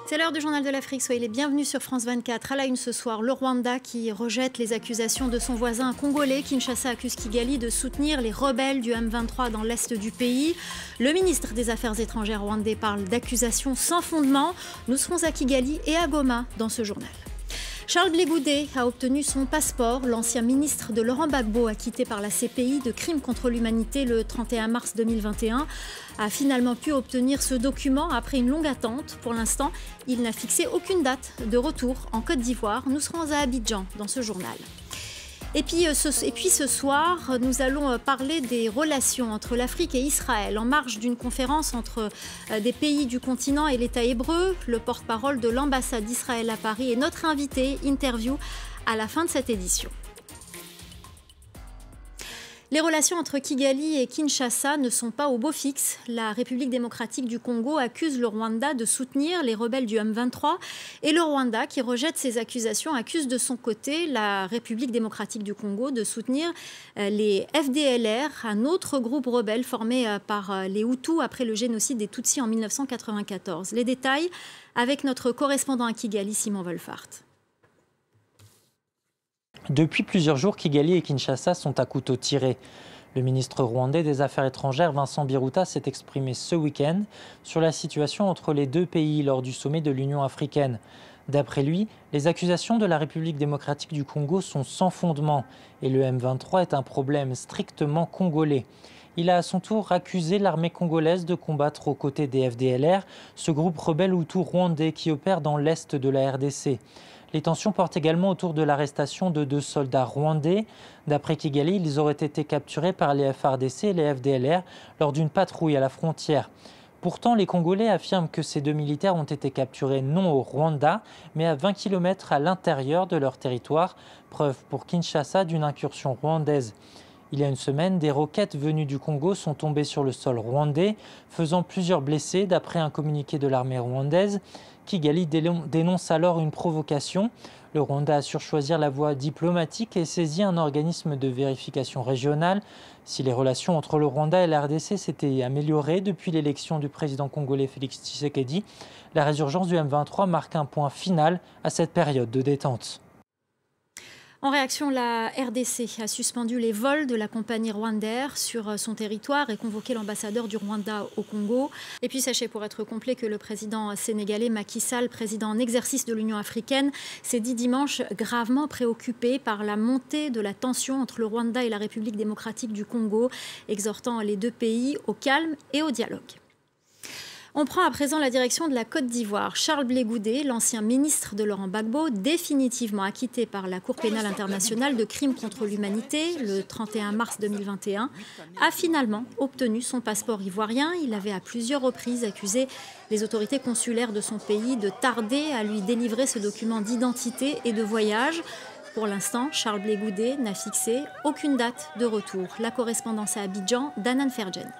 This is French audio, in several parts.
C'est l'heure du journal de l'Afrique, soyez les bienvenus sur France 24. À la une ce soir, le Rwanda qui rejette les accusations de son voisin congolais. Kinshasa accuse Kigali de soutenir les rebelles du M23 dans l'est du pays. Le ministre des Affaires étrangères rwandais parle d'accusations sans fondement. Nous serons à Kigali et à Goma dans ce journal. Charles Blé Goudé a obtenu son passeport. L'ancien ministre de Laurent Gbagbo, acquitté par la CPI de crimes contre l'humanité le 31 mars 2021, a finalement pu obtenir ce document après une longue attente. Pour l'instant, il n'a fixé aucune date de retour en Côte d'Ivoire. Nous serons à Abidjan dans ce journal. Et puis ce soir, nous allons parler des relations entre l'Afrique et Israël en marge d'une conférence entre des pays du continent et l'État hébreu. Le porte-parole de l'ambassade d'Israël à Paris est notre invité. Interview à la fin de cette édition. Les relations entre Kigali et Kinshasa ne sont pas au beau fixe. La République démocratique du Congo accuse le Rwanda de soutenir les rebelles du M23 et le Rwanda, qui rejette ces accusations, accuse de son côté la République démocratique du Congo de soutenir les FDLR, un autre groupe rebelle formé par les Hutus après le génocide des Tutsis en 1994. Les détails avec notre correspondant à Kigali, Simon Wolfart. Depuis plusieurs jours, Kigali et Kinshasa sont à couteau tiré. Le ministre rwandais des Affaires étrangères, Vincent Biruta, s'est exprimé ce week-end sur la situation entre les deux pays lors du sommet de l'Union africaine. D'après lui, les accusations de la République démocratique du Congo sont sans fondement et le M23 est un problème strictement congolais. Il a à son tour accusé l'armée congolaise de combattre aux côtés des FDLR, ce groupe rebelle hutu rwandais qui opère dans l'est de la RDC. Les tensions portent également autour de l'arrestation de 2 soldats rwandais. D'après Kigali, ils auraient été capturés par les FARDC et les FDLR lors d'une patrouille à la frontière. Pourtant, les Congolais affirment que ces 2 militaires ont été capturés non au Rwanda, mais à 20 km à l'intérieur de leur territoire, preuve pour Kinshasa d'une incursion rwandaise. Il y a une semaine, des roquettes venues du Congo sont tombées sur le sol rwandais, faisant plusieurs blessés d'après un communiqué de l'armée rwandaise. Kigali dénonce alors une provocation. Le Rwanda assure choisir la voie diplomatique et saisit un organisme de vérification régionale. Si les relations entre le Rwanda et la RDC s'étaient améliorées depuis l'élection du président congolais Félix Tshisekedi, la résurgence du M23 marque un point final à cette période de détente. En réaction, la RDC a suspendu les vols de la compagnie Rwandair sur son territoire et convoqué l'ambassadeur du Rwanda au Congo. Et puis sachez pour être complet que le président sénégalais Macky Sall, président en exercice de l'Union africaine, s'est dit dimanche gravement préoccupé par la montée de la tension entre le Rwanda et la République démocratique du Congo, exhortant les deux pays au calme et au dialogue. On prend à présent la direction de la Côte d'Ivoire. Charles Blé Goudé, l'ancien ministre de Laurent Gbagbo, définitivement acquitté par la Cour pénale internationale de crimes contre l'humanité le 31 mars 2021, a finalement obtenu son passeport ivoirien. Il avait à plusieurs reprises accusé les autorités consulaires de son pays de tarder à lui délivrer ce document d'identité et de voyage. Pour l'instant, Charles Blé Goudé n'a fixé aucune date de retour. La correspondance à Abidjan d'Anan Ferjen.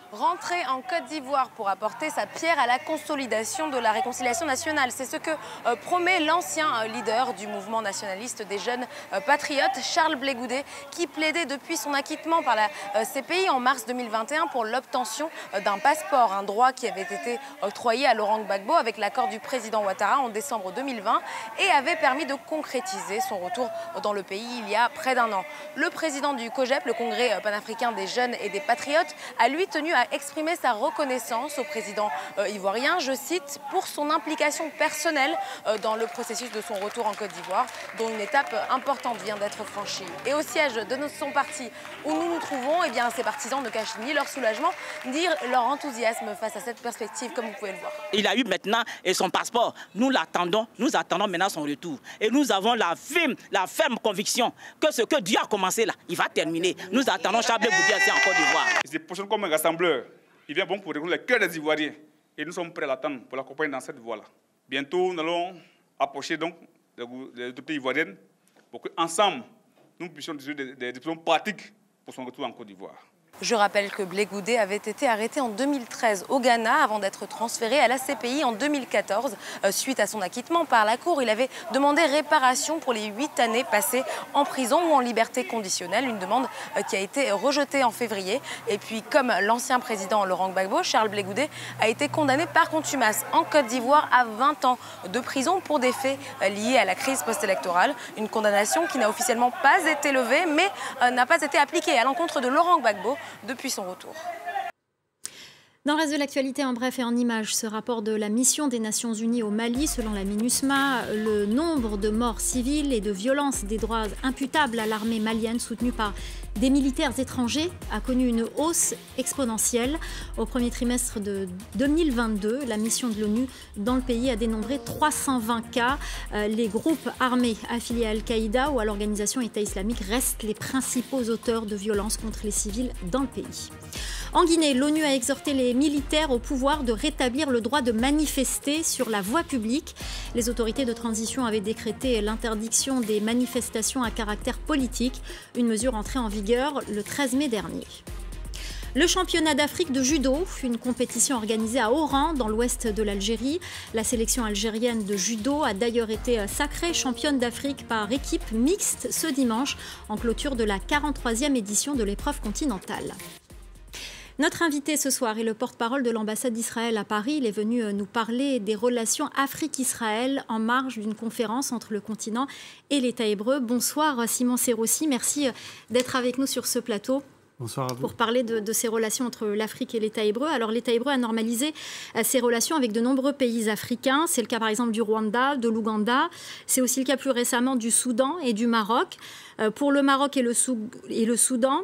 Rentrer en Côte d'Ivoire pour apporter sa pierre à la consolidation de la réconciliation nationale. C'est ce que promet l'ancien leader du mouvement nationaliste des jeunes patriotes, Charles Blé Goudé, qui plaidait depuis son acquittement par la CPI en mars 2021 pour l'obtention d'un passeport, un droit qui avait été octroyé à Laurent Gbagbo avec l'accord du président Ouattara en décembre 2020 et avait permis de concrétiser son retour dans le pays il y a près d'1 an. Le président du COJEP, le Congrès panafricain des jeunes et des patriotes, a lui tenu à exprimer sa reconnaissance au président ivoirien, je cite, pour son implication personnelle dans le processus de son retour en Côte d'Ivoire, dont une étape importante vient d'être franchie. Et au siège de son parti où nous nous trouvons, eh bien, ces partisans ne cachent ni leur soulagement, ni leur enthousiasme face à cette perspective, comme vous pouvez le voir. Il a eu maintenant son passeport. Nous attendons maintenant son retour. Et nous avons la ferme conviction que ce que Dieu a commencé là, il va terminer. Nous attendons Charles Blé Goudé en Côte d'Ivoire. Il se positionne comme un rassembleur. Il vient bon pour réconcilier le cœur des Ivoiriens. Et nous sommes prêts à l'attendre pour l'accompagner dans cette voie-là. Bientôt, nous allons approcher donc les autorités ivoiriennes pour qu'ensemble, nous puissions décider des décisions pratiques pour son retour en Côte d'Ivoire. Je rappelle que Blé Goudé avait été arrêté en 2013 au Ghana avant d'être transféré à la CPI en 2014. Suite à son acquittement par la Cour, il avait demandé réparation pour les 8 années passées en prison ou en liberté conditionnelle, une demande qui a été rejetée en février. Et puis, comme l'ancien président Laurent Gbagbo, Charles Blé Goudé a été condamné par contumace en Côte d'Ivoire à 20 ans de prison pour des faits liés à la crise post-électorale. Une condamnation qui n'a officiellement pas été levée, mais n'a pas été appliquée à l'encontre de Laurent Gbagbo depuis son retour. Dans le reste de l'actualité, en bref et en images, ce rapport de la mission des Nations Unies au Mali, selon la MINUSMA, le nombre de morts civiles et de violences des droits imputables à l'armée malienne soutenue par des militaires étrangers a connu une hausse exponentielle. Au premier trimestre de 2022, la mission de l'ONU dans le pays a dénombré 320 cas. Les groupes armés affiliés à Al-Qaïda ou à l'organisation État islamique restent les principaux auteurs de violences contre les civils dans le pays. En Guinée, l'ONU a exhorté les militaires au pouvoir de rétablir le droit de manifester sur la voie publique. Les autorités de transition avaient décrété l'interdiction des manifestations à caractère politique, une mesure entrée en vigueur le 13 mai dernier. Le championnat d'Afrique de judo, une compétition organisée à Oran, dans l'ouest de l'Algérie. La sélection algérienne de judo a d'ailleurs été sacrée championne d'Afrique par équipe mixte ce dimanche, en clôture de la 43e édition de l'épreuve continentale. Notre invité ce soir est le porte-parole de l'ambassade d'Israël à Paris. Il est venu nous parler des relations Afrique-Israël en marge d'une conférence entre le continent et l'État hébreu. Bonsoir Simon Serossi, merci d'être avec nous sur ce plateau. Bonsoir à vous. Pour parler de ces relations entre l'Afrique et l'État hébreu. Alors l'État hébreu a normalisé ses relations avec de nombreux pays africains. C'est le cas par exemple du Rwanda, de l'Ouganda. C'est aussi le cas plus récemment du Soudan et du Maroc. Pour le Maroc et le Soudan,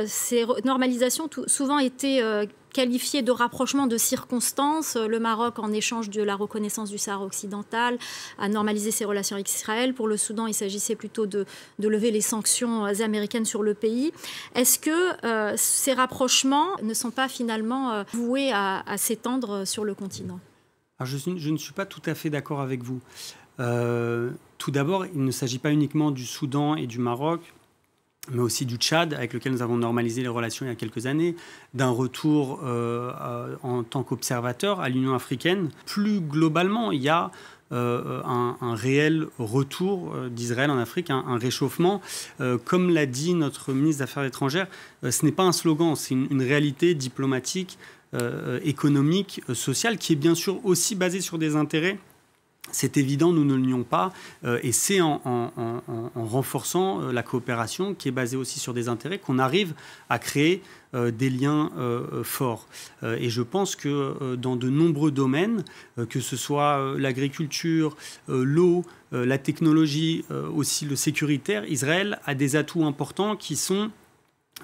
ces normalisations ont souvent été qualifiées de rapprochement de circonstances. Le Maroc, en échange de la reconnaissance du Sahara occidental, a normalisé ses relations avec Israël. Pour le Soudan, il s'agissait plutôt de lever les sanctions américaines sur le pays. Est-ce que ces rapprochements ne sont pas finalement voués à s'étendre sur le continent ? Alors je ne suis pas tout à fait d'accord avec vous. Tout d'abord, il ne s'agit pas uniquement du Soudan et du Maroc, mais aussi du Tchad, avec lequel nous avons normalisé les relations il y a quelques années, d'un retour en tant qu'observateur à l'Union africaine. Plus globalement, il y a un réel retour d'Israël en Afrique, un réchauffement. Comme l'a dit notre ministre des Affaires étrangères, ce n'est pas un slogan, c'est une réalité diplomatique, économique, sociale, qui est bien sûr aussi basée sur des intérêts. C'est évident, nous ne le nions pas, et c'est en renforçant la coopération qui est basée aussi sur des intérêts qu'on arrive à créer des liens forts. Et je pense que dans de nombreux domaines, que ce soit l'agriculture, l'eau, la technologie, aussi le sécuritaire, Israël a des atouts importants qui sont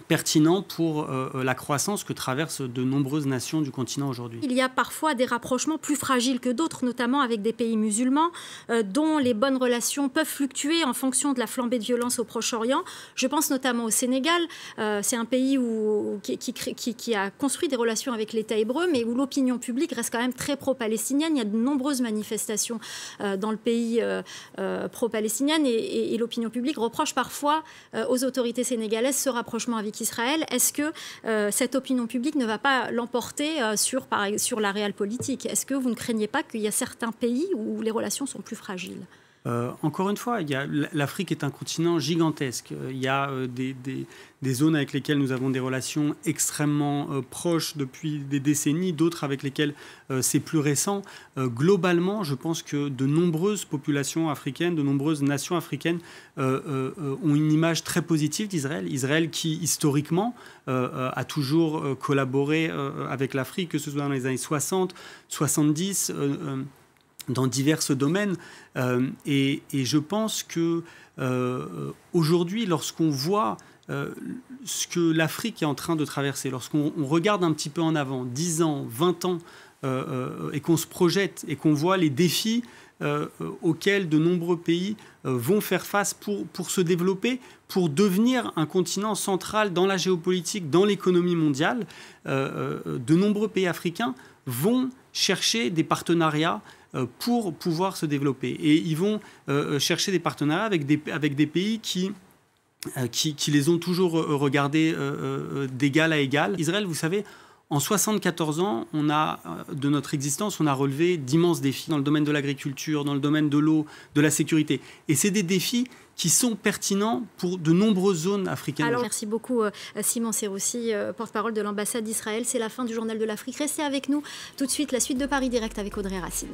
pertinent pour la croissance que traversent de nombreuses nations du continent aujourd'hui. Il y a parfois des rapprochements plus fragiles que d'autres, notamment avec des pays musulmans, dont les bonnes relations peuvent fluctuer en fonction de la flambée de violence au Proche-Orient. Je pense notamment au Sénégal. C'est un pays qui a construit des relations avec l'État hébreu, mais où l'opinion publique reste quand même très pro-palestinienne. Il y a de nombreuses manifestations dans le pays pro-palestinienne et l'opinion publique reproche parfois aux autorités sénégalaises ce rapprochement avec Israël. Est-ce que cette opinion publique ne va pas l'emporter sur la réelle politique ? Est-ce que vous ne craignez pas qu'il y a certains pays où les relations sont plus fragiles ? Encore une fois, l'Afrique est un continent gigantesque. Il y a des zones avec lesquelles nous avons des relations extrêmement proches depuis des décennies, d'autres avec lesquelles c'est plus récent. Globalement, je pense que de nombreuses populations africaines, de nombreuses nations africaines ont une image très positive d'Israël. Israël qui, historiquement, a toujours collaboré avec l'Afrique, que ce soit dans les années 60, 70, dans divers domaines. Et je pense que aujourd'hui, lorsqu'on voit ce que l'Afrique est en train de traverser, lorsqu'on regarde un petit peu en avant, 10 ans, 20 ans, et qu'on se projette et qu'on voit les défis auxquels de nombreux pays vont faire face pour se développer, pour devenir un continent central dans la géopolitique, dans l'économie mondiale, de nombreux pays africains vont chercher des partenariats pour pouvoir se développer. Et ils vont chercher des partenariats avec des pays qui qui les ont toujours regardés d'égal à égal. Israël, vous savez, en 74 ans, de notre existence, on a relevé d'immenses défis dans le domaine de l'agriculture, dans le domaine de l'eau, de la sécurité. Et c'est des défis qui sont pertinents pour de nombreuses zones africaines. Alors, merci beaucoup Simon Serroussi, porte-parole de l'ambassade d'Israël. C'est la fin du Journal de l'Afrique. Restez avec nous tout de suite, la suite de Paris Direct avec Audrey Racine.